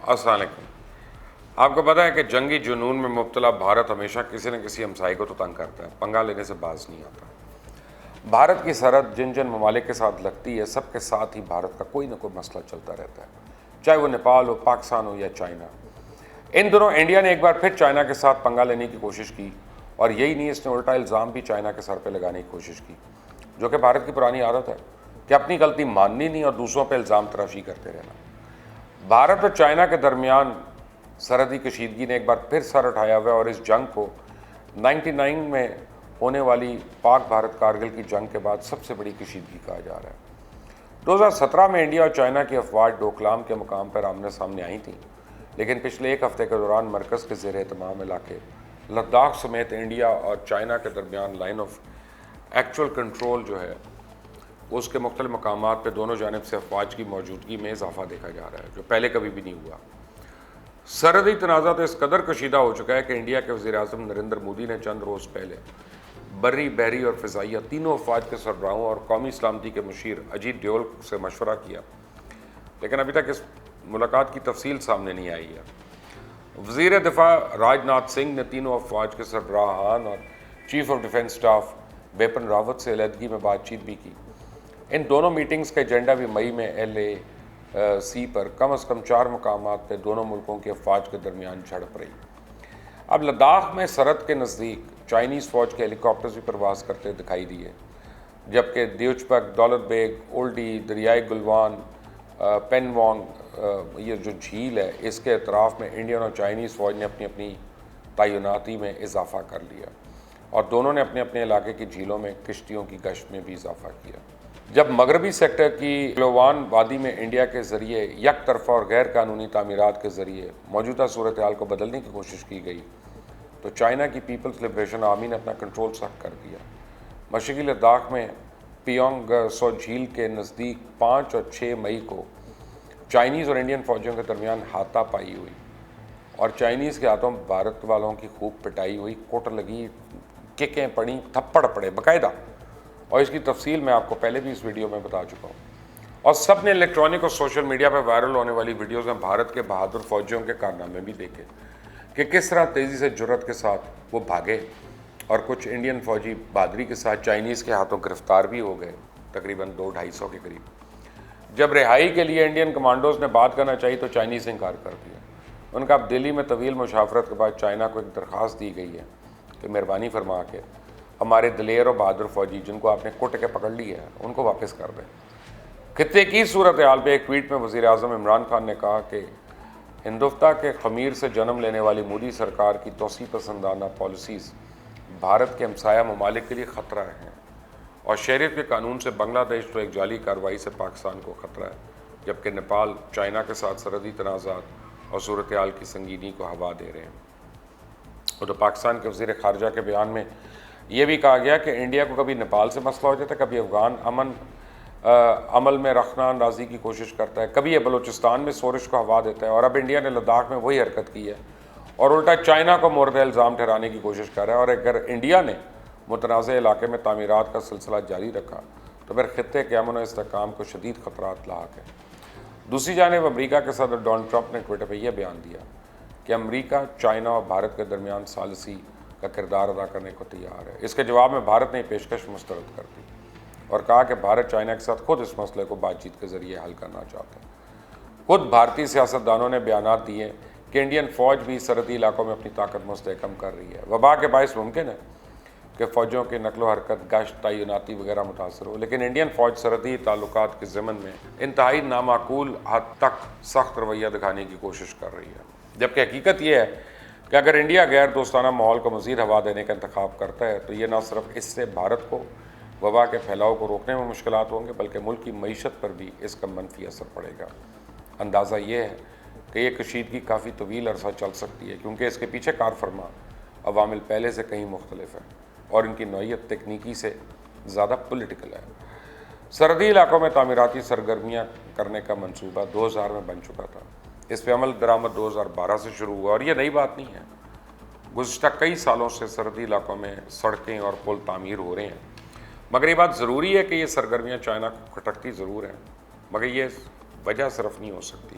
السلام علیکم۔ آپ کو پتہ ہے کہ جنگی جنون میں مبتلا بھارت ہمیشہ کسی نہ کسی ہمسائے کو تو تنگ کرتا ہے، پنگا لینے سے باز نہیں آتا۔ بھارت کی سرحد جن جن ممالک کے ساتھ لگتی ہے، سب کے ساتھ ہی بھارت کا کوئی نہ کوئی مسئلہ چلتا رہتا ہے، چاہے وہ نیپال ہو، پاکستان ہو یا چائنا۔ ان دنوں انڈیا نے ایک بار پھر چائنا کے ساتھ پنگا لینے کی کوشش کی، اور یہی نہیں، اس نے الٹا الزام بھی چائنا کے سر پہ لگانے کی کوشش کی، جو کہ بھارت کی پرانی عادت ہے کہ اپنی غلطی ماننی نہیں اور دوسروں پہ الزام تراشی کرتے رہنا۔ بھارت اور چائنا کے درمیان سرحدی کشیدگی نے ایک بار پھر سر اٹھایا ہوا ہے، اور اس جنگ کو 99 میں ہونے والی پاک بھارت کارگل کی جنگ کے بعد سب سے بڑی کشیدگی کہا جا رہا ہے۔ 2017 میں انڈیا اور چائنا کی افواج ڈوکلام کے مقام پر آمنے سامنے آئی تھیں، لیکن پچھلے ایک ہفتے کے دوران مرکز کے زیر اہتمام علاقے لداخ سمیت انڈیا اور چائنا کے درمیان لائن آف ایکچوئل کنٹرول جو ہے اس کے مختلف مقامات پہ دونوں جانب سے افواج کی موجودگی میں اضافہ دیکھا جا رہا ہے، جو پہلے کبھی بھی نہیں ہوا۔ سرحدی تنازع تو اس قدر کشیدہ ہو چکا ہے کہ انڈیا کے وزیر اعظم نریندر مودی نے چند روز پہلے بری، بحری اور فضائیہ تینوں افواج کے سربراہوں اور قومی سلامتی کے مشیر اجیت ڈیول سے مشورہ کیا، لیکن ابھی تک اس ملاقات کی تفصیل سامنے نہیں آئی ہے۔ وزیر دفاع راج ناتھ سنگھ نے تینوں افواج کے سربراہان اور chief of defence staff Bipin Rawat سے علیحدگی میں بات چیت بھی کی۔ ان دونوں میٹنگز کا ایجنڈا بھی مئی میں LAC پر کم از کم 4 مقامات پہ دونوں ملکوں کی افواج کے درمیان جھڑپ رہی۔ اب لداخ میں سرحد کے نزدیک چائنیز فوج کے ہیلی کاپٹرز بھی پرواز کرتے دکھائی دیے، جبکہ دیوچپک، دولت بیگ، اولڈی، دریائے گلوان، پین وانگ، یہ جو جھیل ہے، اس کے اطراف میں انڈین اور چائنیز فوج نے اپنی اپنی تعیناتی میں اضافہ کر لیا، اور دونوں نے اپنے اپنے علاقے کی جھیلوں میں کشتیوں کی گشت میں بھی اضافہ کیا۔ جب مغربی سیکٹر کی گلوان وادی میں انڈیا کے ذریعے یک طرفہ اور غیر قانونی تعمیرات کے ذریعے موجودہ صورتحال کو بدلنے کی کوشش کی گئی، تو چائنا کی پیپلز لبریشن آرمی نے اپنا کنٹرول سخت کر دیا۔ مشرقی لداخ میں پیونگ سو جھیل کے نزدیک 5 اور 6 مئی کو چائنیز اور انڈین فوجیوں کے درمیان ہاتھا پائی ہوئی، اور چائنیز کے ہاتھوں بھارت والوں کی خوب پٹائی ہوئی، کوٹ لگی، ککیں پڑیں، تھپڑ پڑے باقاعدہ، اور اس کی تفصیل میں آپ کو پہلے بھی اس ویڈیو میں بتا چکا ہوں۔ اور سب نے الیکٹرانک اور سوشل میڈیا پہ وائرل ہونے والی ویڈیوز میں بھارت کے بہادر فوجیوں کے کارنامے بھی دیکھے کہ کس طرح تیزی سے جرأت کے ساتھ وہ بھاگے، اور کچھ انڈین فوجی بہادری کے ساتھ چائنیز کے ہاتھوں گرفتار بھی ہو گئے، تقریباً 200-250 کے قریب۔ جب رہائی کے لیے انڈین کمانڈوز نے بات کرنا چاہی تو چائنیز نے انکار کر دیا۔ ان کا اب دلی میں طویل مشاورت کے بعد چائنا کو ایک درخواست دی گئی ہے کہ مہربانی فرما کے ہمارے دلیر اور بہادر فوجی جن کو آپ نے کٹ کے پکڑ لی ہے ان کو واپس کر دیں۔ خطے کی صورتحال پہ ایک ٹویٹ میں وزیر اعظم عمران خان نے کہا کہ ہندوستان کے خمیر سے جنم لینے والی مودی سرکار کی توسیع پسندانہ پالیسیز بھارت کے ہمسایہ ممالک کے لیے خطرہ ہیں، اور شہریت کے قانون سے بنگلہ دیش تو ایک جعلی کارروائی سے پاکستان کو خطرہ ہے، جبکہ نیپال چائنا کے ساتھ سرحدی تنازعات اور صورتحال کی سنگینی کو ہوا دے رہے ہیں۔ اور تو پاکستان کے وزیر خارجہ کے بیان میں یہ بھی کہا گیا کہ انڈیا کو کبھی نیپال سے مسئلہ ہو جاتا ہے، کبھی افغان امن عمل میں رخنہ اندازی کی کوشش کرتا ہے، کبھی یہ بلوچستان میں شورش کو ہوا دیتا ہے، اور اب انڈیا نے لداخ میں وہی حرکت کی ہے اور الٹا چائنا کو مورد الزام ٹھہرانے کی کوشش کر رہا ہے۔ اور اگر انڈیا نے متنازع علاقے میں تعمیرات کا سلسلہ جاری رکھا تو پھر خطے کے امن و استحکام کو شدید خطرات لاحق ہیں۔ دوسری جانب امریکہ کے صدر ڈونلڈ ٹرمپ نے ٹویٹر پہ یہ بیان دیا کہ امریکہ چائنا اور بھارت کے درمیان ثالثی کا کردار ادا کرنے کو تیار ہے۔ اس کے جواب میں بھارت نے پیشکش مسترد کر دی اور کہا کہ بھارت چائنا کے ساتھ خود اس مسئلے کو بات چیت کے ذریعے حل کرنا چاہتا ہے۔ خود بھارتی سیاستدانوں نے بیانات دیے کہ انڈین فوج بھی سرحدی علاقوں میں اپنی طاقت مستحکم کر رہی ہے۔ وبا کے باعث ممکن ہے کہ فوجوں کی نقل و حرکت، گشت، تعیناتی وغیرہ متاثر ہو، لیکن انڈین فوج سرحدی تعلقات کے ضمن میں انتہائی نامعقول حد تک سخت رویہ دکھانے کی کوشش کر رہی ہے، جبکہ حقیقت یہ ہے کہ اگر انڈیا غیر دوستانہ ماحول کو مزید ہوا دینے کا انتخاب کرتا ہے تو یہ نہ صرف اس سے بھارت کو وبا کے پھیلاؤ کو روکنے میں مشکلات ہوں گے، بلکہ ملک کی معیشت پر بھی اس کا منفی اثر پڑے گا۔ اندازہ یہ ہے کہ یہ کشیدگی کافی طویل عرصہ چل سکتی ہے، کیونکہ اس کے پیچھے کار فرما عوامل پہلے سے کہیں مختلف ہیں اور ان کی نوعیت تکنیکی سے زیادہ پولیٹیکل ہے۔ سرحدی علاقوں میں تعمیراتی سرگرمیاں کرنے کا منصوبہ 2000 میں بن چکا تھا۔ اس پہ عمل درآمد 2012 سے شروع ہوا، اور یہ نئی بات نہیں ہے۔ گزشتہ کئی سالوں سے سرحدی علاقوں میں سڑکیں اور پل تعمیر ہو رہے ہیں، مگر یہ بات ضروری ہے کہ یہ سرگرمیاں چائنا کو کھٹکتی ضرور ہیں، مگر یہ وجہ صرف نہیں ہو سکتی۔